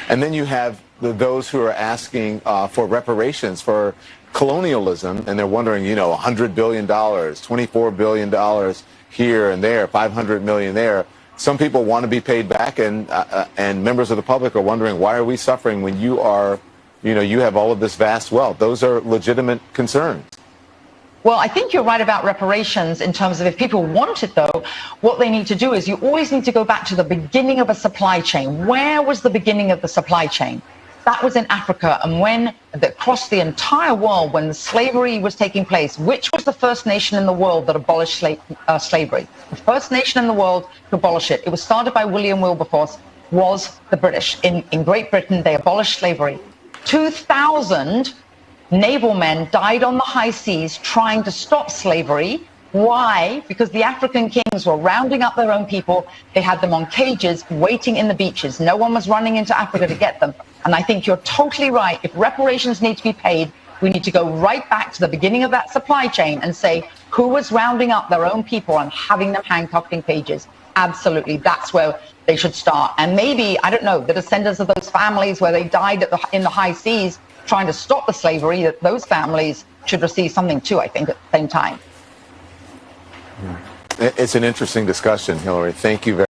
And then you have those who are asking for reparations for colonialism, and they're wondering, $100 billion, $24 billion here and there, $500 million there. Some people want to be paid back, and members of the public are wondering, why are we suffering when you have all of this vast wealth? Those are legitimate concerns. Well, I think you're right about reparations in terms of if people want it, though, what they need to do is you always need to go back to the beginning of a supply chain. Where was the beginning of the supply chain? That was in Africa, and when across the entire world, when slavery was taking place, which was the first nation in the world that abolished slavery? The first nation in the world to abolish it. It was started by William Wilberforce, was the British. In Great Britain, they abolished slavery. 2,000 naval men died on the high seas trying to stop slavery. Why? Because the African kings were rounding up their own people. They had them on cages waiting in the beaches. No one was running into Africa to get them. And I think you're totally right. If reparations need to be paid, we need to go right back to the beginning of that supply chain and say who was rounding up their own people and having them handcuffed in cages. Absolutely. That's where they should start. And maybe, I don't know, the descendants of those families where they died in the high seas trying to stop the slavery, that those families should receive something too, I think, at the same time. It's an interesting discussion, Hillary. Thank you very much.